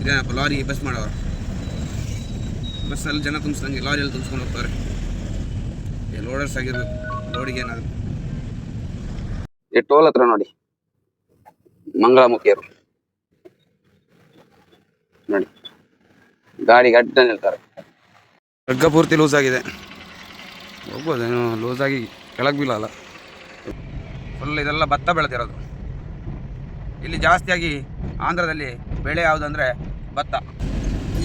ಇದೇನಪ್ಪ lorry bus ಮಾಡೋರು, ಬಸ್ಸಲ್ಲಿ ಜನ ತುಂಬಿಸ್ದಂಗೆ ಲಾರಿಯಲ್ಲಿ ತುಂಬಿಸ್ಕೊಂಡು ಹೋಗ್ತಾರೆ. ಲೋಡರ್ಸ್ ಆಗಿರ್ಬೇಕು, ಲೋಡಿಗೆ ಏನಾದ್ರು. ಈ ಟೋಲ್ ಹತ್ರ ನೋಡಿ ಮಂಗಳಮುಖಿಯರು ನೋಡಿ, ಗಾಡಿಗೆ ಅಡ್ಡ ನಿಲ್ತಾರೆ. ಹಗ್ಗ ಪೂರ್ತಿ ಲೂಸ್ ಆಗಿದೆ, ಹೋಗ್ಬೋದೇನು ಲೂಸ್ ಆಗಿ ಕೆಳಗೆ ಬೀಳಲ್ಲ. ಫುಲ್ ಇದೆಲ್ಲ ಭತ್ತ ಬೆಳೆದಿರೋದು. ಇಲ್ಲಿ ಜಾಸ್ತಿಯಾಗಿ ಆಂಧ್ರದಲ್ಲಿ ಬೆಳೆ ಯಾವುದಂದ್ರೆ ಭತ್ತ.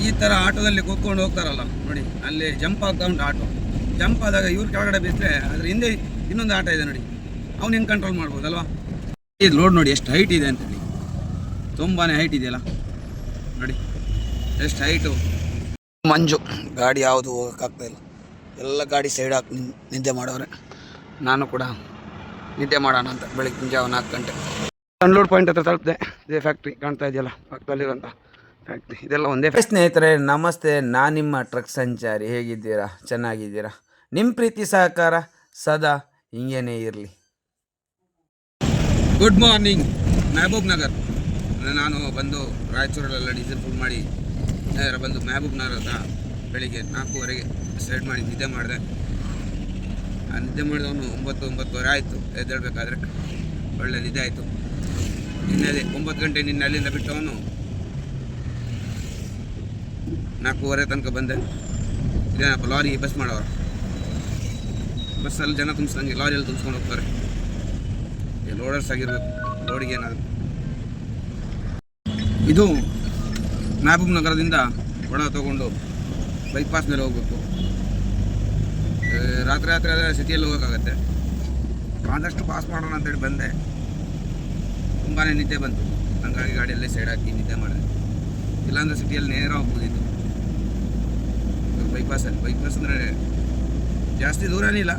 ಈ ಥರ ಆಟೋದಲ್ಲಿ ಕೂತ್ಕೊಂಡು ಹೋಗ್ತಾರಲ್ಲ ನೋಡಿ, ಅಲ್ಲಿ ಜಂಪ್ ಆಗ್ತಾ ಉಂಟು ಆಟೋ. ಜಂಪ್ ಆದಾಗ ಇವ್ರು ಕೆಳಗಡೆ ಬಿದ್ದರೆ ಅದ್ರ ಹಿಂದೆ ಇನ್ನೊಂದು ಆಟ ಇದೆ ನೋಡಿ, ಅವ್ನು ಹೆಂಗೆ ಕಂಟ್ರೋಲ್ ಮಾಡ್ಬೋದಲ್ವಾ. ಇದು ಲೋಡ್ ನೋಡಿ ಎಷ್ಟು ಹೈಟ್ ಇದೆ ಅಂತೇಳಿ, ತುಂಬಾ ಹೈಟ್ ಇದೆಯಲ್ಲ ನೋಡಿ, ಎಷ್ಟು ಹೈಟು. ಮಂಜು, ಗಾಡಿ ಯಾವುದು ಹೋಗೋಕ್ಕಾಗ್ತಾ ಇಲ್ಲ, ಎಲ್ಲ ಗಾಡಿ ಸೈಡ್ ಹಾಕಿ ನಿದ್ದೆ ಮಾಡೋರೆ. ನಾನು ಕೂಡ ನಿದ್ದೆ ಮಾಡೋಣ ಅಂತ ಬೆಳಗ್ಗೆ ಮುಂಜಾನೆ 4 ಗಂಟೆ ಅನ್ಲೋಡ್ ಪಾಯಿಂಟ್ ಹತ್ರ ತಲುಪಿದೆ. ಇದೇ ಫ್ಯಾಕ್ಟ್ರಿ ಕಾಣ್ತಾ ಇದೆಯಲ್ಲ ಪಕ್ಕದಲ್ಲಿರೋಂಥ ಫ್ಯಾಕ್ಟ್ರಿ, ಇದೆಲ್ಲ ಒಂದೇ. ಸ್ನೇಹಿತರೆ ನಮಸ್ತೆ, ನಾನು ನಿಮ್ಮ ಟ್ರಕ್ ಸಂಚಾರಿ. ಹೇಗಿದ್ದೀರಾ? ಚೆನ್ನಾಗಿದ್ದೀರಾ? ನಿಮ್ಮ ಪ್ರೀತಿ ಸಹಕಾರ ಸದಾ ಹಿಂಗೇನೇ ಇರಲಿ. Good morning Mehboob Nagar. ನಾನು ಬಂದು ರಾಯಚೂರಲ್ಲೆಲ್ಲ ಡೀಸೆಲ್ ಫುಲ್ ಮಾಡಿ ಬಂದು ಮೆಹಬೂಬ್ ನಗರ ಹತ್ರ ಬೆಳಿಗ್ಗೆ 4:15 ಸ್ಟಾರ್ಟ್ ಮಾಡಿ ನಿದ್ದೆ ಮಾಡಿದೆ. ಆ ನಿದ್ದೆ ಮಾಡಿದವನು 9-9:30 ಆಯಿತು ಎದ್ದೇಳಬೇಕಾದ್ರೆ. ಒಳ್ಳೆ ನಿದ್ದೆ ಆಯಿತು. ನಿನ್ನೆ 9 ಗಂಟೆ ನಿನ್ನೆ ಅಲ್ಲಿಂದ ಬಿಟ್ಟವನು 4:15 ತನಕ ಬಂದೆ. ಇದೇನಪ್ಪ ಲಾರಿ ಬಸ್ ಮಾಡೋರು, ಬಸ್ಸಲ್ಲಿ ಜನ ತುಂಬಿಸ್ದಂಗೆ ಲಾರಿಯಲ್ಲಿ ತುಂಬಿಸ್ಕೊಂಡು ಹೋಗ್ತಾರೆ. ಲೋಡರ್ಸ್ ಆಗಿರ್ಬೇಕು, ಲೋಡಿಗೆ ಏನಾದ್ರು. ಇದು ಮೆಹಬೂಬ್ ನಗರದಿಂದ ಒಳ ತೊಗೊಂಡು ಬೈಪಾಸ್ ಮೇಲೆ ಹೋಗ್ಬೇಕು. ರಾತ್ರಿ ಆದರೆ ಸಿಟಿಯಲ್ಲಿ ಹೋಗೋಕ್ಕಾಗತ್ತೆ. ಆದಷ್ಟು ಪಾಸ್ ಮಾಡೋಣ ಅಂತೇಳಿ ಬಂದೆ. ತುಂಬಾ ನಿದ್ದೆ ಬಂತು, ಹಂಗಾಗಿ ಗಾಡಿಯಲ್ಲೇ ಸೈಡ್ ಹಾಕಿ ನಿದ್ದೆ ಮಾಡಿದೆ. ಇಲ್ಲಾಂದರೆ ಸಿಟಿಯಲ್ಲಿ ನೇರ ಹೋಗ್ಬೋದಿತ್ತು. ಬೈಪಾಸ್ ಅಂದರೆ ಜಾಸ್ತಿ ದೂರನೇ ಇಲ್ಲ,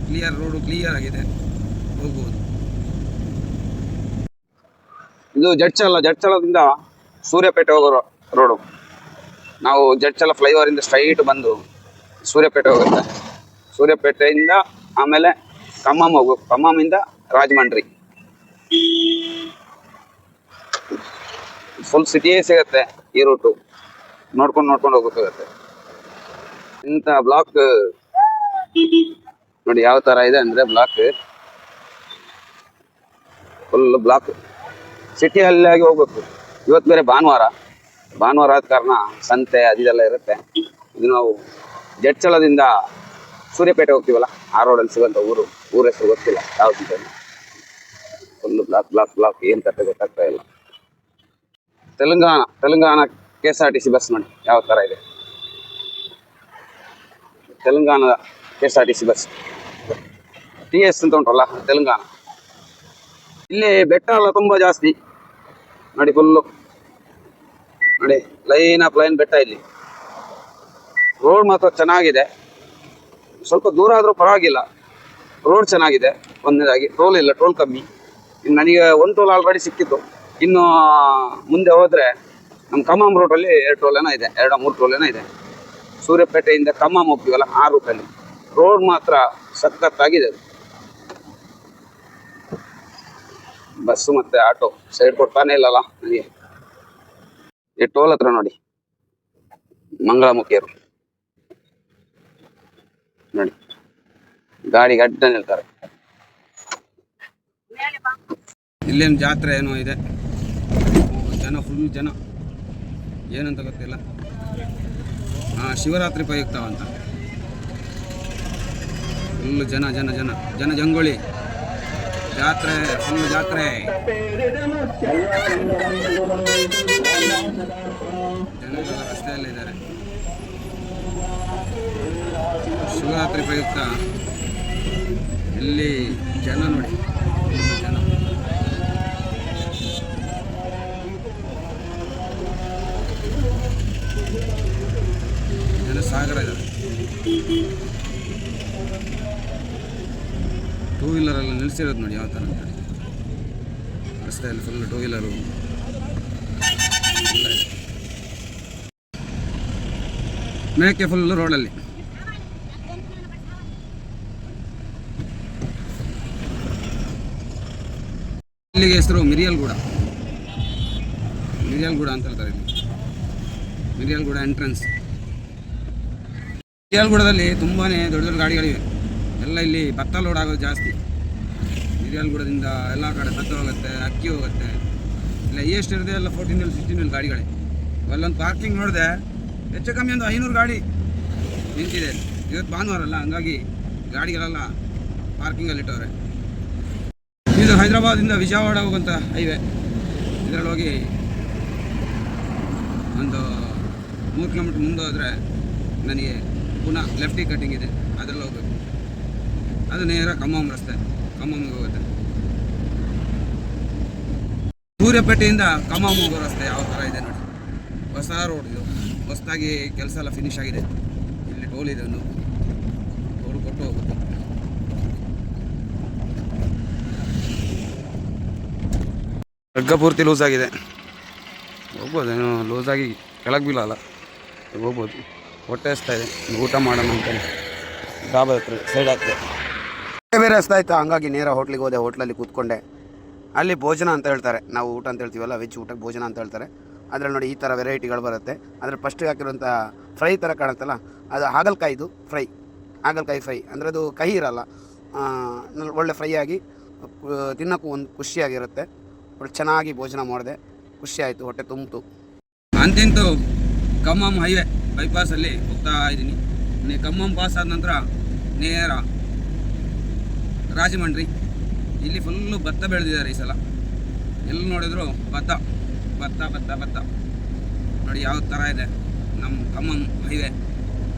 ಕ್ಲಿಯರ್ ರೋಡು, ಕ್ಲಿಯರ್ ಆಗಿದೆ, ಹೋಗ್ಬೋದು. ಇದು ಜಡ್ಚಲದಿಂದ ಸೂರ್ಯಾಪೇಟೆ ಹೋಗೋ ರೋಡು. ನಾವು ಜಡ್ಚಲ ಫ್ಲೈಓವರಿಂದ ಸ್ಟ್ರೈಟ್ ಬಂದು ಸೂರ್ಯಾಪೇಟೆ ಹೋಗುತ್ತೆ. ಸೂರ್ಯಾಪೇಟೆಯಿಂದ ಆಮೇಲೆ ಖಮ್ಮಂ ಹೋಗ್ಬೇಕು, ಖಮ್ಮಮಿಂದ ರಾಜಮಂಡ್ರಿ. ಫುಲ್ ಸಿಟಿಯೇ ಸಿಗುತ್ತೆ ಈ ರೂಟು. ನೋಡ್ಕೊಂಡು ಹೋಗ್ಬೇಕಾಗತ್ತೆ. ಇಂಥ ಬ್ಲಾಕ್ ನೋಡಿ ಯಾವ ಥರ ಇದೆ ಅಂದರೆ, ಬ್ಲಾಕ್ ಫುಲ್ ಬ್ಲಾಕ್. ಸಿಟಿಯಲ್ಲಿ ಆಗಿ ಹೋಗ್ಬೇಕು. ಇವತ್ತು ಬೇರೆ ಭಾನುವಾರ ಆದ ಕಾರಣ ಸಂತೆ ಅದೆಲ್ಲ ಇರುತ್ತೆ. ಇದು ನಾವು ಜಡ್ಚಲದಿಂದ ಸೂರ್ಯಾಪೇಟೆ ಹೋಗ್ತೀವಲ್ಲ, ಆ ರೋಡಲ್ಲಿ ಸಿಗೋಂಥ ಊರ ಹೆಸರು ಗೊತ್ತಿಲ್ಲ ಯಾವ್ದು. ಫುಲ್ ಬ್ಲಾಕ್ ಏನು ಕತೆ ಗೊತ್ತಾಗ್ತಾ ಇಲ್ಲ. ತೆಲಂಗಾಣ KSRTC ಬಸ್ ನೋಡಿ ಯಾವ ಥರ ಇದೆ. ತೆಲಂಗಾಣದ KSRTC ಬಸ್ TS ಅಂತ ಉಂಟಲ್ಲ, ತೆಲಂಗಾಣ. ಇಲ್ಲಿ ಬೆಟ್ಟ ಎಲ್ಲ ತುಂಬ ಜಾಸ್ತಿ ನೋಡಿ, ಫುಲ್ಲು ನೋಡಿ, ಲೈನ್ ಬೆಟ್ಟ. ಇಲ್ಲಿ ರೋಡ್ ಮಾತ್ರ ಚೆನ್ನಾಗಿದೆ. ಸ್ವಲ್ಪ ದೂರ ಆದರೂ ಪರವಾಗಿಲ್ಲ, ರೋಡ್ ಚೆನ್ನಾಗಿದೆ. ಒಂದನೇದಾಗಿ ಟೋಲ್ ಇಲ್ಲ, ಟೋಲ್ ಕಮ್ಮಿ. ಇನ್ನು ನನಗೆ 1 ಟೋಲ್ ಆಲ್ರೆಡಿ ಸಿಕ್ಕಿತ್ತು. ಇನ್ನು ಮುಂದೆ ಹೋದರೆ ನಮ್ಮ ಖಮ್ಮಂ ರೂಟಲ್ಲಿ 2 ಟೋಲ್ ಏನೋ ಇದೆ, 2-3 ಟೋಲ್ ಏನೋ ಇದೆ. ಸೂರ್ಯಾಪೇಟೆಯಿಂದ ಖಮ್ಮಂ ಹೋಗ್ತೀವಲ್ಲ ಆ ರೂಟಲ್ಲಿ ರೋಡ್ ಮಾತ್ರ ಸಖತ್ತಾಗಿದೆ. ಬಸ್ಸು ಮತ್ತು ಆಟೋ ಸೈಡ್ ಕೊಡ್ತಾನೆ ಇಲ್ಲಲ್ಲ ನನಗೆ. ಈ ಟೋಲ್ ಹತ್ರ ನೋಡಿ ಮಂಗಳಮುಖಿಯರು ನೋಡಿ, ಗಾಡಿಗೆ ಅಡ್ಡ ನಿಲ್ತಾರೆ. ಇಲ್ಲೇನು ಜಾತ್ರೆ ಏನೋ ಇದೆ, ಫುಲ್ ಜನ, ಏನಂತ ಗೊತ್ತಿಲ್ಲ. ಶಿವರಾತ್ರಿ ಪ್ರಯುಕ್ತವಂತ ಫುಲ್ ಜನ ಜಂಗುಳಿ ಜಾತ್ರೆ, ಫುಲ್ ಜಾತ್ರೆ. ಜನರೆಲ್ಲ ರಸ್ತೆಯಲ್ಲಿದ್ದಾರೆ. ಶಿವರಾತ್ರಿ ಪ್ರಯುಕ್ತ ಇಲ್ಲಿ ಜನ ನೋಡಿ, ಜನ ಸಾಗರ ಇದ್ದಾರೆ. 2 ವೀಲರೆಲ್ಲ ನಿಲ್ಲಿಸಿರೋದು ನೋಡಿ ಯಾವ ಥರ ಅಂತ. ರಸ್ತೆಯಲ್ಲಿ ಫುಲ್ 2 ವೀಲರು. ಮೇಕೆ ಫುಲ್ ರೋಡಲ್ಲಿ. ಇಲ್ಲಿಗೆ ಹೆಸರು ಮಿರಿಯಲ್ಗೂಡ. ಮಿರಿಯಾಲ್ಗೂಡ ಅಂತ ಹೇಳ್ತಾರೆ ಇಲ್ಲಿ. ಮಿರಿಯಾಲ್ಗೂಡ ಎಂಟ್ರೆನ್ಸ್. ಮಿರಿಯಾಲ್ಗೂಡದಲ್ಲಿ ತುಂಬಾ ದೊಡ್ಡ ದೊಡ್ಡ ಗಾಡಿಗಳಿವೆ. ಎಲ್ಲ ಇಲ್ಲಿ ಭತ್ತ ಲೋಡ್ ಆಗೋದು ಜಾಸ್ತಿ. ಮಿರಿಯಾಲ್ಗೂಡದಿಂದ ಎಲ್ಲ ಕಡೆ ಭತ್ತ ಹೋಗುತ್ತೆ, ಅಕ್ಕಿ ಹೋಗುತ್ತೆ. ಇಲ್ಲ ಎಷ್ಟು ಇರುತ್ತೆ ಎಲ್ಲ 14 wheel 16 wheel ಗಾಡಿಗಳೇ. ಅಲ್ಲೊಂದು ಪಾರ್ಕಿಂಗ್ ನೋಡಿದೆ, ಹೆಚ್ಚು ಕಮ್ಮಿ ಒಂದು 500 ಗಾಡಿ ನಿಂತಿದೆ. ಇವತ್ತು ಭಾನುವಾರ ಅಲ್ಲ, ಹಂಗಾಗಿ ಗಾಡಿಗಳೆಲ್ಲ ಪಾರ್ಕಿಂಗಲ್ಲಿ ಇಟ್ಟವ್ರೆ. ಇದು ಹೈದರಾಬಾದಿಂದ ವಿಜಯವಾಡ ಹೋಗುವಂಥ ಹೈವೇ. ಇದರಲ್ಲಿ ಹೋಗಿ ಒಂದು 3 ಕಿಲೋಮೀಟ್ರ್ ಮುಂದೆ ಹೋದರೆ ನನಗೆ ಪುನಃ ಲೆಫ್ಟಿಗೆ ಕಟ್ಟಿಂಗ್ ಇದೆ, ಅದರಲ್ಲಿ ಹೋಗ್ಬೇಕು. ಅದು ನೇರ ಖಮ್ಮಂ ರಸ್ತೆ, ಖಮ್ಮಗೆ ಹೋಗುತ್ತೆ. ಸೂರ್ಯಪೇಟೆಯಿಂದ ಖಮ್ಮಂ ಹೋಗೋ ರಸ್ತೆ ಯಾವ ಥರ ಇದೆ ನೋಡಿ. ಹೊಸ ರೋಡ್ ಇದು, ಹೊಸದಾಗಿ ಕೆಲಸ ಎಲ್ಲ ಫಿನಿಶ್ ಆಗಿದೆ. ಇಲ್ಲಿ ಟೋಲ್ ಇದೆ, ಒಂದು ಟೋಲ್ ಕೊಟ್ಟು ಹೋಗುತ್ತೆ. ಹಗ್ಗ ಪೂರ್ತಿ ಲೂಸ್ ಆಗಿದೆ, ಹೋಗ್ಬೋದು. ಏನು ಲೂಸಾಗಿ ಕೆಳಗೆ ಬೀಳಲ್ಲ, ಹೋಗ್ಬೋದು. ಹೊಟ್ಟೆ ಹಸ್ತಾ ಇದೆ, ಊಟ ಮಾಡೋಣ ಅಂತೇಳಿ ಡಾಬಾ ಹತ್ರ ಸೈಡ್ ಆಗ್ತದೆ. ಬೇರೆ ಹಸ್ತಾ ಇತ್ತು, ಹಂಗಾಗಿ ನೇರ ಹೋಟ್ಲಿಗೆ ಹೋದೆ. ಹೋಟ್ಲಲ್ಲಿ ಕೂತ್ಕೊಂಡೆ. ಅಲ್ಲಿ ಭೋಜನ ಅಂತ ಹೇಳ್ತಾರೆ, ನಾವು ಊಟ ಅಂತ ಹೇಳ್ತೀವಲ್ಲ, ವೆಜ್ ಊಟಕ್ಕೆ ಭೋಜನ ಅಂತ ಹೇಳ್ತಾರೆ. ಅದರಲ್ಲಿ ನೋಡಿ ಈ ಥರ ವೆರೈಟಿಗಳು ಬರುತ್ತೆ. ಅದರ ಫಸ್ಟಿಗೆ ಹಾಕಿರುವಂಥ ಫ್ರೈ ಥರ ಕಾಣುತ್ತಲ್ಲ, ಅದು ಹಾಗಲಕಾಯಿದು ಫ್ರೈ. ಹಾಗಲಕಾಯಿ ಫ್ರೈ ಅಂದರೆ ಅದು ಕಹಿ ಇರಲ್ಲ, ಒಳ್ಳೆ ಫ್ರೈ ಆಗಿ ತಿನ್ನೋಕ್ಕೂ ಒಂದು ಖುಷಿಯಾಗಿರುತ್ತೆ. ಒಳ್ಳೆ ಚೆನ್ನಾಗಿ ಭೋಜನ ಮಾಡಿದೆ, ಖುಷಿ ಆಯಿತು, ಹೊಟ್ಟೆ ತುಂಬಿತು. ಅಂತಿಂತು ಖಮ್ಮಂ ಹೈವೇ ಬೈಪಾಸಲ್ಲಿ ಹೋಗ್ತಾ ಇದ್ದೀನಿ. ಖಮ್ಮಂ ಪಾಸ್ ಆದ ನಂತರ ನೇರ ರಾಜಮಂಡ್ರಿ. ಇಲ್ಲಿ ಫುಲ್ಲು ಭತ್ತ ಬೆಳೆದಿದ್ದಾರೆ ಈ ಸಲ. ಎಲ್ಲಿ ನೋಡಿದ್ರು ಭತ್ತ ಭತ್ತ ಭತ್ತ ಭತ್ತ. ನೋಡಿ ಯಾವ ಥರ ಇದೆ ನಮ್ಮ ಖಮ್ಮಂ ಹೈವೇ.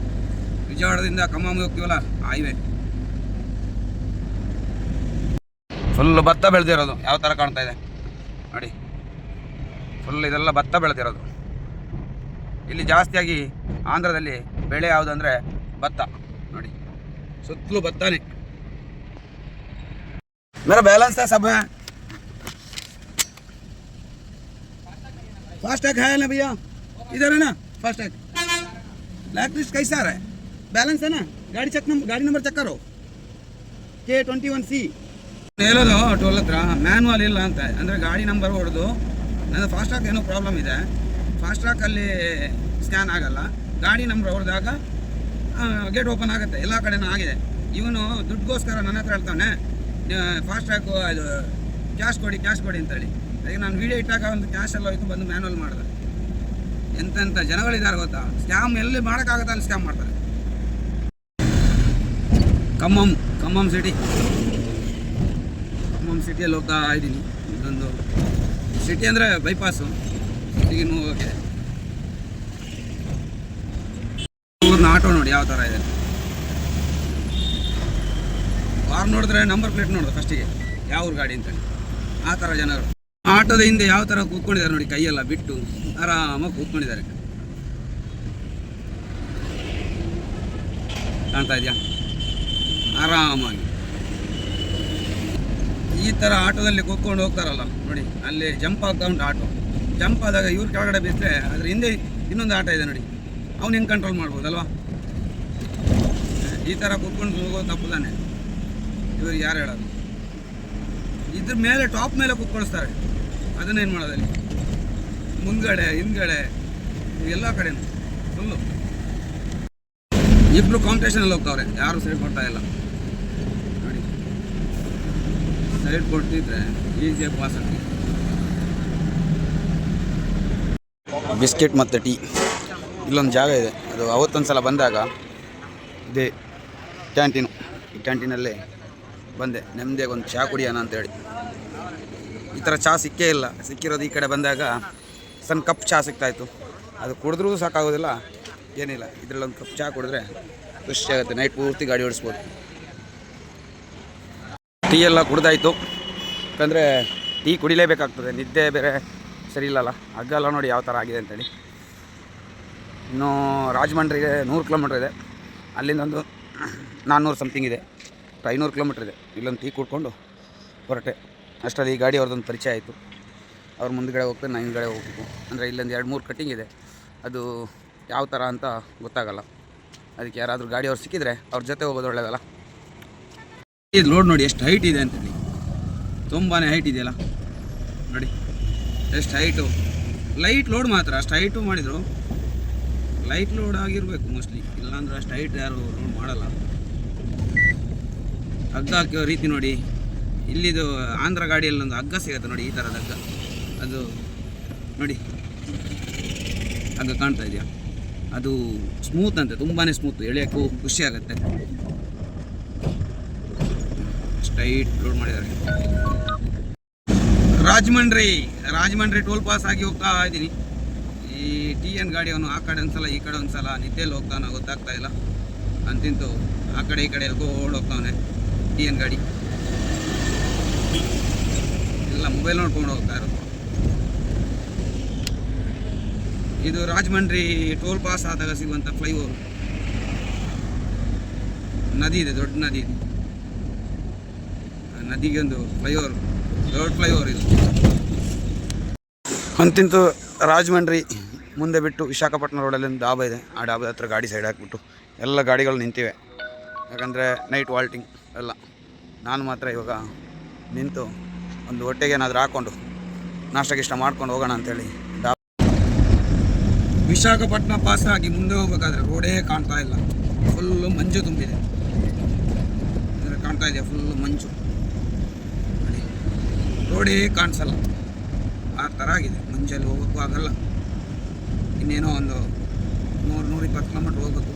ವಿಜಯವಾಡದಿಂದ ಖಮ್ಮಂಗೆ ಹೋಗ್ತೀವಲ್ಲ ಆ ಹೈವೇ. ಫುಲ್ಲು ಭತ್ತ ಬೆಳೆದಿರೋದು ಯಾವ ಥರ ಕಾಣ್ತಾ ಇದೆ ನೋಡಿ. ಫುಲ್ ಇದೆಲ್ಲ ಭತ್ತ ಬೆಳೆದಿರೋದು. ಇಲ್ಲಿ ಜಾಸ್ತಿಯಾಗಿ ಆಂಧ್ರದಲ್ಲಿ ಬೆಳೆ ಯಾವುದಂದರೆ ಭತ್ತ ನೋಡಿ, ಸುತ್ತಲೂ ಭತ್ತನೇ. मेरा बैलेंस है सब है, फास्टैग है ना भैया, इधर है ना फास्टैग। ब्लैक लिस्ट कैसा है, बैलेंस है ना, गाड़ी नंबर चेक करो K21C. ಹೇಳೋದು ಟೋಲ್ ಹತ್ರ ಮ್ಯಾನ್ಯಲ್ ಇಲ್ಲ ಅಂತ, ಅಂದರೆ ಗಾಡಿ ನಂಬರ್ ಹೊಡೆದು ನನ್ನ ಫಾಸ್ಟ್ಯಾಗ್ ಏನೋ ಪ್ರಾಬ್ಲಮ್ ಇದೆ, ಫಾಸ್ಟ್ಯಾಗಲ್ಲಿ ಸ್ಕ್ಯಾನ್ ಆಗಲ್ಲ. ಗಾಡಿ ನಂಬರ್ ಹೊಡೆದಾಗ ಗೇಟ್ ಓಪನ್ ಆಗುತ್ತೆ. ಎಲ್ಲ ಕಡೆನೂ ಆಗಿದೆ. ಇವನು ದುಡ್ಡುಗೋಸ್ಕರ ನನ್ನ ಹತ್ರ ಹೇಳ್ತಾನೆ, ಫಾಸ್ಟ್ಯಾಗು ಅದು ಕ್ಯಾಶ್ ಕೊಡಿ ಅಂತೇಳಿ. ಅದಕ್ಕೆ ನಾನು ವೀಡಿಯೋ ಇಟ್ಟಾಗ ಒಂದು ಕ್ಯಾಶ್ ಎಲ್ಲ ಹೋಯ್ತು, ಬಂದು ಮ್ಯಾನ್ಯಲ್ ಮಾಡಿದೆ. ಎಂತೆಂಥ ಜನಗಳಿದ್ದಾರೆ ಗೊತ್ತಾ, ಸ್ಕ್ಯಾಮ್ ಎಲ್ಲಿ ಮಾಡೋಕ್ಕಾಗುತ್ತೆ ಅಲ್ಲಿ ಸ್ಕ್ಯಾಮ್ ಮಾಡ್ತಾರೆ. ಖಮ್ಮಂ ಸಿಟಿಯಲ್ಲಿ ಹೋಗ್ತಾ ಇದ್ದೀನಿ. ಇದೊಂದು ಸಿಟಿ ಅಂದರೆ ಬೈಪಾಸು, ಸಿಟಿಗೆ ಹೋಗೋಕ್ಕೆ. ಊರಿನ ಆಟೋ ನೋಡಿ ಯಾವ ಥರ ಇದೆ. ಕಾರ್ ನೋಡಿದ್ರೆ ನಂಬರ್ ಪ್ಲೇಟ್ ನೋಡಿದ್ರೆ ಫಸ್ಟಿಗೆ ಯಾವ ಊರು ಗಾಡಿ ಅಂತೇಳಿ, ಆ ಥರ ಜನಗಳು. ಆಟೋದ ಹಿಂದೆ ಯಾವ ಥರ ಕೂತ್ಕೊಂಡಿದ್ದಾರೆ ನೋಡಿ, ಕೈಯೆಲ್ಲ ಬಿಟ್ಟು ಆರಾಮಾಗಿ ಕೂತ್ಕೊಂಡಿದ್ದಾರೆ. ಕಾಣ್ತಾ ಇದೆಯಾ, ಆರಾಮಾಗಿ. ಈ ಥರ ಆಟೋದಲ್ಲಿ ಕೂತ್ಕೊಂಡು ಹೋಗ್ತಾರಲ್ಲ ನೋಡಿ, ಅಲ್ಲಿ ಜಂಪ್ ಆಗ್ತಾ ಉಂಟು ಆಟೋ. ಜಂಪ್ ಆದಾಗ ಇವ್ರು ಕೆಳಗಡೆ ಬಿದ್ದರೆ ಅದ್ರ ಹಿಂದೆ ಇನ್ನೊಂದು ಆಟೋ ಇದೆ ನೋಡಿ, ಅವ್ನು ಹೆಂಗೆ ಕಂಟ್ರೋಲ್ ಮಾಡ್ಬೋದಲ್ವಾ. ಈ ಥರ ಕೂತ್ಕೊಂಡು ಹೋಗೋದು ತಪ್ಪು ತಾನೆ. ಇವ್ರಿಗೆ ಯಾರು ಹೇಳೋದು. ಇದ್ರ ಮೇಲೆ ಟಾಪ್ ಮೇಲೆ ಕೂತ್ಕೊಳಿಸ್ತಾರೆ, ಅದನ್ನೇನು ಮಾಡೋದಲ್ಲಿ. ಮುಂದ್ಗಡೆ ಹಿಂದ್ಗಡೆ ಎಲ್ಲ ಕಡೆನೂ ಫುಲ್ಲು ಇಬ್ಬರು ಕಾಂಪಿಟೇಷನಲ್ಲಿ ಹೋಗ್ತಾವ್ರೆ, ಯಾರು ಸೈಡ್ ಕೊಡ್ತಾ ಇಲ್ಲ ನೋಡಿ. ಸೈಡ್ ಕೊಡ್ತಿದ್ರೆ ಈಸಿಯಾಗಿ ಪಾಸ್ ಆಗ್ತೀವಿ. ಬಿಸ್ಕೆಟ್ ಮತ್ತು ಟೀ. ಇಲ್ಲೊಂದು ಜಾಗ ಇದೆ, ಅದು ಅವತ್ತೊಂದು ಸಲ ಬಂದಾಗ ಇದೇ ಕ್ಯಾಂಟೀನು. ಈ ಕ್ಯಾಂಟೀನಲ್ಲೇ ಬಂದೆ, ನೆಮ್ಮದಿಯಾಗಿ ಒಂದು ಚಹಾ ಕುಡಿಯೋಣ ಅಂತೇಳಿ. ಈ ಥರ ಚಹಾ ಸಿಕ್ಕೇ ಇಲ್ಲ. ಸಿಕ್ಕಿರೋದು ಈ ಕಡೆ ಬಂದಾಗ ಸಣ್ಣ ಕಪ್ ಚಹಾ ಸಿಗ್ತಾಯಿತ್ತು. ಅದು ಕುಡಿದ್ರೂ ಸಾಕಾಗೋದಿಲ್ಲ, ಏನಿಲ್ಲ. ಇದರಲ್ಲೊಂದು ಕಪ್ ಚಹಾ ಕುಡಿದ್ರೆ ಖುಷಿ ಆಗುತ್ತೆ, ನೈಟ್ ಪೂರ್ತಿ ಗಾಡಿ ಓಡಿಸ್ಬೋದು. ಟೀ ಎಲ್ಲ ಕುಡ್ದಾಯಿತು, ಯಾಕಂದರೆ ಟೀ ಕುಡಿಲೇಬೇಕಾಗ್ತದೆ, ನಿದ್ದೆ ಬೇರೆ ಸರಿ ಇಲ್ಲಲ್ಲ. ಹಗ್ಗಲ್ಲ ನೋಡಿ ಯಾವ ಥರ ಆಗಿದೆ ಅಂತೇಳಿ. ಇನ್ನು ರಾಜಮಂಡ್ರಿಗೆ 100 ಕಿಲೋಮೀಟ್ರ್ ಇದೆ, ಅಲ್ಲಿಂದ ಒಂದು 400 ಸಮಥಿಂಗ್ ಇದೆ, 500 ಕಿಲೋಮೀಟ್ರ್ ಇದೆ. ಇಲ್ಲೊಂದು ಟೀ ಕುಡ್ಕೊಂಡು ಹೊರಟೆ. ಅಷ್ಟರಲ್ಲಿ ಈ ಗಾಡಿ ಅವ್ರದ್ದೊಂದು ಪರಿಚಯ ಆಯಿತು. ಅವ್ರು ಮುಂದ್ಗಡೆ ಹೋಗ್ತಾರೆ, ನಾನು ಹಿಂದ್ಗಡೆ ಹೋಗ್ಬೇಕು. ಅಂದರೆ ಇಲ್ಲೊಂದು 2-3 ಕಟ್ಟಿಂಗ್ ಇದೆ, ಅದು ಯಾವ ಥರ ಅಂತ ಗೊತ್ತಾಗಲ್ಲ. ಅದಕ್ಕೆ ಯಾರಾದರೂ ಗಾಡಿಯವ್ರು ಸಿಕ್ಕಿದ್ರೆ ಅವ್ರ ಜೊತೆ ಹೋಗೋದು ಒಳ್ಳೆಯದಲ್ಲ. ಇದು ಲೋಡ್ ನೋಡಿ ಎಷ್ಟು ಹೈಟ್ ಇದೆ ಅಂತೇಳಿ, ತುಂಬಾ ಹೈಟ್ ಇದೆಯಲ್ಲ ನೋಡಿ, ಎಷ್ಟು ಹೈಟು. ಲೈಟ್ ಲೋಡ್ ಮಾತ್ರ ಸ್ಟ್ರೈಟು ಮಾಡಿದರು, ಲೈಟ್ ಲೋಡ್ ಆಗಿರಬೇಕು ಮೋಸ್ಟ್ಲಿ, ಇಲ್ಲಾಂದ್ರೆ ಸ್ಟ್ರೈಟ್ ಯಾರು ಲೋಡ್ ಮಾಡಲ್ಲ. ಹಗ್ಗ ಹಾಕೋ ರೀತಿ ನೋಡಿ, ಇಲ್ಲಿದು ಆಂಧ್ರ ಗಾಡಿಯಲ್ಲಿ ಒಂದು ಹಗ್ಗ ಸಿಗುತ್ತೆ ನೋಡಿ, ಈ ಥರದ ಹಗ್ಗ, ಅದು ನೋಡಿ ಹಗ್ಗ ಕಾಣ್ತಾ ಇದೆಯಾ, ಅದು ಸ್ಮೂತ್ ಅಂತೆ, ತುಂಬಾ ಸ್ಮೂತ್, ಎಳೆಯೋಕ್ಕೂ ಖುಷಿ ಆಗುತ್ತೆ. ಸ್ಟ್ರೈಟ್ ಲೋಡ್ ಮಾಡಿದ್ದಾರೆ. ರಾಜಮಂಡ್ರಿ ಟೋಲ್ ಪಾಸ್ ಆಗಿ ಹೋಗ್ತಾ ಇದ್ದೀನಿ. ಈ TN ಗಾಡಿಯವನು ಆ ಕಡೆ ಒಂದ್ಸಲ ಈ ಕಡೆ ಒಂದ್ಸಲ ನಿದ್ದೆಯಲ್ಲಿ ಹೋಗ್ತಾನೆ, ಗೊತ್ತಾಗ್ತಾ ಇಲ್ಲ. ಅಂತಿಂತು ಆ ಕಡೆ ಈ ಕಡೆ ಎಲ್ಗೋಡ್ ಹೋಗ್ತಾವನೆ TN ಗಾಡಿ, ಎಲ್ಲ ಮೊಬೈಲ್ ನೋಡ್ಕೊಂಡು ಹೋಗ್ತಾ ಇರೋದು. ಇದು ರಾಜಮಂಡ್ರಿ ಟೋಲ್ ಪಾಸ್ ಆದಾಗ ಸಿಗುವಂಥ ಫ್ಲೈಓವರ್, ನದಿ ಇದೆ, ದೊಡ್ಡ ನದಿ ಇದೆ, ನದಿಗೆ ಒಂದು ಫ್ಲೈಓವರ್, ದೊಡ್ಡ ಫ್ಲೈಓವರ್ ಇದು. ಅಂತಿಂತು ರಾಜಮಂಡ್ರಿ ಮುಂದೆ ಬಿಟ್ಟು ವಿಶಾಖಪಟ್ಟಣ ರೋಡಲ್ಲಿ ಒಂದು ಡಾಬಾ ಇದೆ, ಆ ಡಾಬಾದ ಹತ್ರ ಗಾಡಿ ಸೈಡ್ ಹಾಕ್ಬಿಟ್ಟು ಎಲ್ಲ ಗಾಡಿಗಳು ನಿಂತಿವೆ, ಯಾಕಂದರೆ ನೈಟ್ ವಾಲ್ಟಿಂಗ್ ಎಲ್ಲ. ನಾನು ಮಾತ್ರ ಇವಾಗ ನಿಂತು ಒಂದು ಹೊಟ್ಟೆಗೆ ಏನಾದರೂ ಹಾಕ್ಕೊಂಡು ನಾಷ್ಟಗಿಷ್ಟ ಮಾಡ್ಕೊಂಡು ಹೋಗೋಣ ಅಂತೇಳಿ ವಿಶಾಖಪಟ್ಟಣ ಪಾಸ್ ಆಗಿ ಮುಂದೆ ಹೋಗ್ಬೇಕಾದ್ರೆ ರೋಡೇ ಕಾಣ್ತಾ ಇಲ್ಲ, ಫುಲ್ಲು ಮಂಜು ತುಂಬಿದೆ, ಕಾಣ್ತಾ ಇದೆಯಾ, ಫುಲ್ಲು ಮಂಜು, ರೋಡೇ ಕಾಣಿಸಲ್ಲ, ಆ ಥರ ಆಗಿದೆ. ಮಂಜಲ್ಲಿ ಹೋಗೋಕ್ಕೂ ಆಗಲ್ಲ, ಇನ್ನೇನೋ ಒಂದು 100-120 ಕಿಲೋಮೀಟ್ರ್ ಹೋಗ್ಬೇಕು,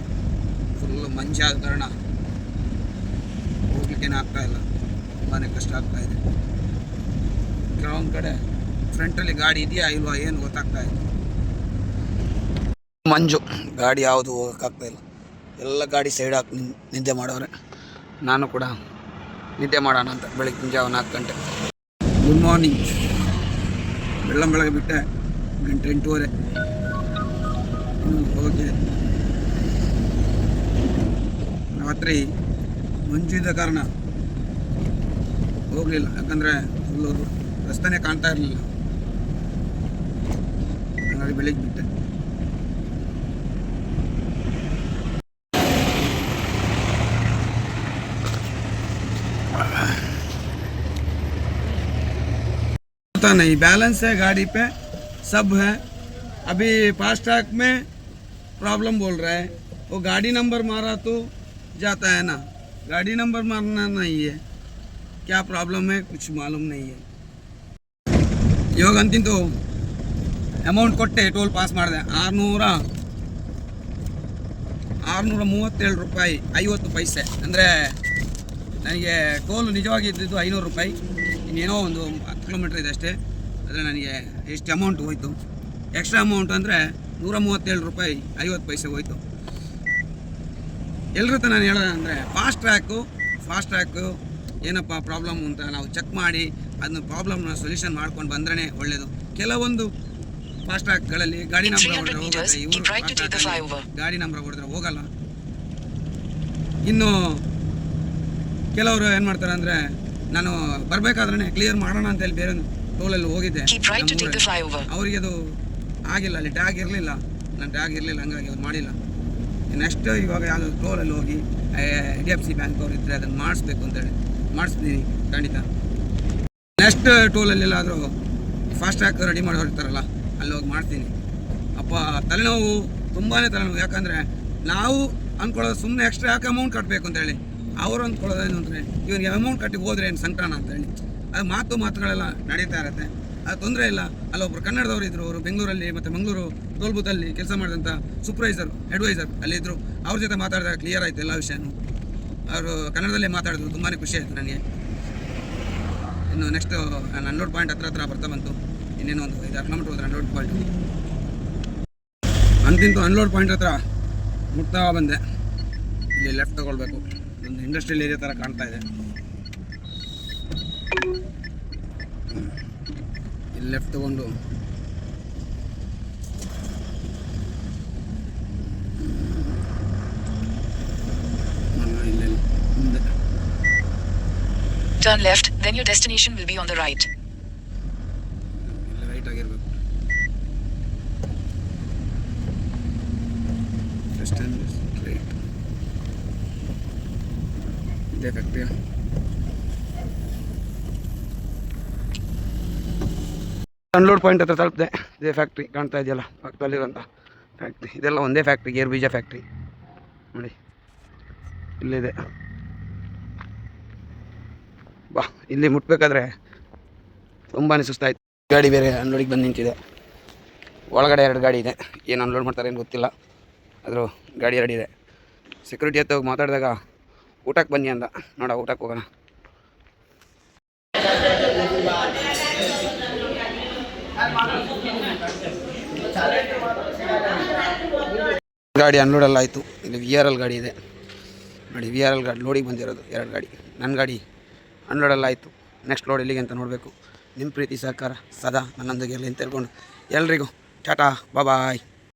ಫುಲ್ಲು ಮಂಜಾದ ಕಾರಣ ಹೋಗ್ಲಿಕ್ಕೇನೆ ಆಗ್ತಾ ಇಲ್ಲ, ತುಂಬಾ ಕಷ್ಟ ಆಗ್ತಾ ಇದೆ. ಕೆಲವೊಂದು ಕಡೆ ಫ್ರಂಟಲ್ಲಿ ಗಾಡಿ ಇದೆಯಾ ಇಲ್ವಾ ಏನು ಗೊತ್ತಾಗ್ತಾ ಇದೆ, ಮಂಜು, ಗಾಡಿ ಯಾವುದು ಹೋಗೋಕ್ಕಾಗ್ತಾ ಇಲ್ಲ, ಎಲ್ಲ ಗಾಡಿ ಸೈಡ್ ಹಾಕಿ ನಿದ್ದೆ ಮಾಡೋರೆ. ನಾನು ಕೂಡ ನಿದ್ದೆ ಮಾಡೋಣ ಅಂತ ಬೆಳಗ್ಗೆ ಜಾವ 4 ಗಂಟೆ. Good morning. ಬೆಳಗ್ಗೆ ಬಿಟ್ಟೆ, 8:30 ಹೋಗೋಕ್ಕೆ. ರಾತ್ರಿ ಮಂಜು ಇದ್ದ ಕಾರಣ ಹೋಗಲಿಲ್ಲ, ಯಾಕಂದರೆ ಫುಲ್ಲು ರಸ್ತೆನೇ ಕಾಣ್ತಾ ಇರಲಿಲ್ಲ, ಹಾಗಾಗಿ ಬೆಳಿಗ್ಗೆ ಬಿಟ್ಟೆ. पता नहीं, बैलेंस है गाड़ी पे, सब है. अभी फास्टैग में प्रॉब्लम बोल रहा है, वो गाड़ी नंबर मारा तो जाता है ना, गाड़ी नंबर मारना नहीं है, क्या प्रॉब्लम है कुछ मालूम नहीं है. ಇವಾಗ ಅಂತಿಂತು ಅಮೌಂಟ್ ಕೊಟ್ಟೆ ಟೋಲ್ ಪಾಸ್ ಮಾಡಿದೆ, 637 ರೂಪಾಯಿ 50 ಪೈಸೆ. ಅಂದರೆ ನನಗೆ ಟೋಲ್ ನಿಜವಾಗಿ ಇದ್ದಿದ್ದು 500 ರೂಪಾಯಿ, ಇನ್ನೇನೋ ಒಂದು 10 ಕಿಲೋಮೀಟ್ರ್ ಇದೆ ಅಷ್ಟೇ. ಆದರೆ ನನಗೆ ಎಷ್ಟು ಅಮೌಂಟ್ ಹೋಯಿತು, ಎಕ್ಸ್ಟ್ರಾ ಅಮೌಂಟ್ ಅಂದರೆ 137 ರೂಪಾಯಿ 50 ಪೈಸೆ ಹೋಯಿತು. ಎಲ್ಲರ ಹತ್ರ ನಾನು ಹೇಳೋದು ಅಂದರೆ ಫಾಸ್ಟ್ ಟ್ರ್ಯಾಕು ಏನಪ್ಪ ಪ್ರಾಬ್ಲಮ್ ಅಂತ ನಾವು ಚೆಕ್ ಮಾಡಿ ಅದನ್ನ ಪ್ರಾಬ್ಲಮ್ನ ಸೊಲ್ಯೂಷನ್ ಮಾಡ್ಕೊಂಡು ಬಂದ್ರೇ ಒಳ್ಳೆಯದು. ಕೆಲವೊಂದು ಫಾಸ್ಟ್ ಟ್ರ್ಯಾಕ್ಗಳಲ್ಲಿ ಗಾಡಿ ನಂಬರ್ ಹೊಡೆದ್ರೆ ಹೋಗುತ್ತೆ, ಇವರು ಗಾಡಿ ನಂಬರ್ ಹೊಡೆದ್ರೆ ಹೋಗಲ್ಲ. ಇನ್ನು ಕೆಲವರು ಏನು ಮಾಡ್ತಾರೆ ಅಂದರೆ, ನಾನು ಬರಬೇಕಾದ್ರೆ ಕ್ಲಿಯರ್ ಮಾಡೋಣ ಅಂತೇಳಿ ಬೇರೆ ಟೋಲಲ್ಲಿ ಹೋಗಿದ್ದೆ, ಅವರಿಗೆ ಅದು ಆಗಿಲ್ಲ, ಅಲ್ಲಿ ಟ್ಯಾಗ್ ಇರಲಿಲ್ಲ, ನನ್ನ ಟ್ಯಾಗ್ ಇರಲಿಲ್ಲ, ಹಂಗಾಗಿ ಅವ್ರು ಮಾಡಿಲ್ಲ. ನೆಕ್ಸ್ಟ್ ಇವಾಗ ಯಾವುದೋ ಟೋಲಲ್ಲಿ ಹೋಗಿ HDFC ಬ್ಯಾಂಕ್ ಅವ್ರು ಇದ್ದರೆ ಅದನ್ನು ಮಾಡಿಸ್ಬೇಕು ಅಂತೇಳಿ ಮಾಡಿಸ್ತೀನಿ ಖಂಡಿತ. ನೆಕ್ಸ್ಟ್ ಟೋಲಲ್ಲೆಲ್ಲಾದರೂ ಫಾಸ್ಟ್ ಟ್ರ್ಯಾಕ್ ರೆಡಿ ಮಾಡಿ ಹೊರಡ್ತಾರಲ್ಲ, ಅಲ್ಲಿ ಹೋಗಿ ಮಾಡ್ತೀನಿ. ಅಪ್ಪ ತಲೆನೋವು, ತುಂಬಾ ತಲೆನೋವು, ಯಾಕಂದರೆ ನಾವು ಅಂದ್ಕೊಳ್ಳೋದು ಸುಮ್ಮನೆ ಎಕ್ಸ್ಟ್ರಾ ಯಾಕೆ ಅಮೌಂಟ್ ಕಟ್ಟಬೇಕು ಅಂತೇಳಿ, ಅವರು ಅಂದ್ಕೊಳ್ಳೋದೇನು ಅಂದರೆ ಇವನಿಗೆ ಅಮೌಂಟ್ ಕಟ್ಟಿ ಹೋದ್ರೆ ಏನು ಸಂಕಟನ ಅಂತೇಳಿ. ಅದು ಮಾತುಗಳೆಲ್ಲ ನಡೀತಾ ಇರುತ್ತೆ, ಅದು ತೊಂದರೆ ಇಲ್ಲ. ಅಲ್ಲೊಬ್ಬರು ಕನ್ನಡದವರು ಇದ್ದರು, ಅವರು ಬೆಂಗಳೂರಲ್ಲಿ ಮತ್ತು ಮಂಗಳೂರು ಟೋಲ್ ಬೂತಲ್ಲಿ ಕೆಲಸ ಮಾಡಿದಂಥ ಅಡ್ವೈಸರ್ ಅಲ್ಲಿದ್ದರು. ಅವ್ರ ಜೊತೆ ಮಾತಾಡಿದಾಗ ಕ್ಲಿಯರ್ ಆಯಿತು ಎಲ್ಲ ವಿಷಯನೂ. ಅವರು ಕನ್ನಡದಲ್ಲೇ ಮಾತಾಡಿದ್ರು, ತುಂಬಾ ಖುಷಿ ಆಯಿತು ನನಗೆ. ಇನ್ನು ನೆಕ್ಸ್ಟ್ ನಾನು ಅನ್ಲೋಡ್ ಪಾಯಿಂಟ್ ಹತ್ರ ಬರ್ತಾ ಬಂತು, ಇನ್ನೇನು ಒಂದು 5-6 ಕಿಲೋಮೀಟ್ರ್ ಹೋದ್ರೆ ಅನ್ಲೋಡ್ ಪಾಯಿಂಟ್. ಅಂತಿಂತು ಅನ್ಲೋಡ್ ಪಾಯಿಂಟ್ ಹತ್ರ ಮುಟ್ತಾ ಬಂದೆ. ಇಲ್ಲಿ ಲೆಫ್ಟ್ ತಗೊಳ್ಬೇಕು, ಒಂದು ಇಂಡಸ್ಟ್ರಿಯಲ್ ಏರಿಯಾ ಥರ ಕಾಣ್ತಾ ಇದೆ. ಇಲ್ಲಿ ಲೆಫ್ಟ್ ತಗೊಂಡು ಇಲ್ಲಿ ಮುಂದೆ turn left, then your destination will be on the right. ಇಲ್ಲಿ ರೈಟ್ ಆಗಿರಬೇಕು. ಸ್ಟ್ರೈಟ್ ಇದೇ ಫ್ಯಾಕ್ಟ್ರಿಯಾ? ಅನ್ಲೋಡ್ ಪಾಯಿಂಟ್ ಹತ್ರ ತಲುಪಿದೆ. ಇದೇ ಫ್ಯಾಕ್ಟ್ರಿ ಕಾಣ್ತಾ ಇದೆಯಲ್ಲ ಪಕ್ಕದಲ್ಲಿರುವಂಥ ಫ್ಯಾಕ್ಟ್ರಿ, ಇದೆಲ್ಲ ಒಂದೇ ಫ್ಯಾಕ್ಟ್ರಿ, ಗೇರು ಬೀಜ ಫ್ಯಾಕ್ಟ್ರಿ ನೋಡಿ ಇಲ್ಲಿದೆ. ಬಾ ಇಲ್ಲಿ ಮುಟ್ಬೇಕಾದ್ರೆ ತುಂಬಾ ಸುಸ್ತಾಯ್ತು. ಗಾಡಿ ಬೇರೆ ಅನ್ಲೋಡಿಗೆ ಬಂದು ನಿಂತಿದೆ. ಒಳಗಡೆ 2 ಗಾಡಿ ಇದೆ, ಏನು ಅನ್ಲೋಡ್ ಮಾಡ್ತಾರೆ ಏನು ಗೊತ್ತಿಲ್ಲ, ಆದರೂ ಗಾಡಿ ರೆಡಿ ಇದೆ. ಸೆಕ್ಯೂರಿಟಿ ಹತ್ರ ಹೋಗಿ ಮಾತಾಡಿದಾಗ ಊಟಕ್ಕೆ ಬನ್ನಿ ಅಂದ. ನೋಡ ಊಟಕ್ಕೆ ಹೋಗೋಣ. ಗಾಡಿ ಅನ್ಲೋಡೆಲ್ಲ ಆಯಿತು. ಇಲ್ಲಿ VRL ಗಾಡಿ ಇದೆ ನೋಡಿ, VRL ಗಾಡಿ ಲೋಡಿಗೆ ಬಂದಿರೋದು 2 ಗಾಡಿ. ನನ್ನ ಗಾಡಿ ಅನ್ಲೋಡೆಲ್ಲ ಆಯಿತು. ನೆಕ್ಸ್ಟ್ ಲೋಡ್ ಎಲ್ಲಿಗೆ ಅಂತ ನೋಡಬೇಕು. ನಿಮ್ಮ ಪ್ರೀತಿ ಸಹಕಾರ ಸದಾ ನನ್ನೊಂದಿಗೆ ಇರಲಿ ಅಂತ ಹೇಳ್ಕೊಂಡು ಎಲ್ರಿಗೂ ಟಾಟಾ ಬಾಯ್.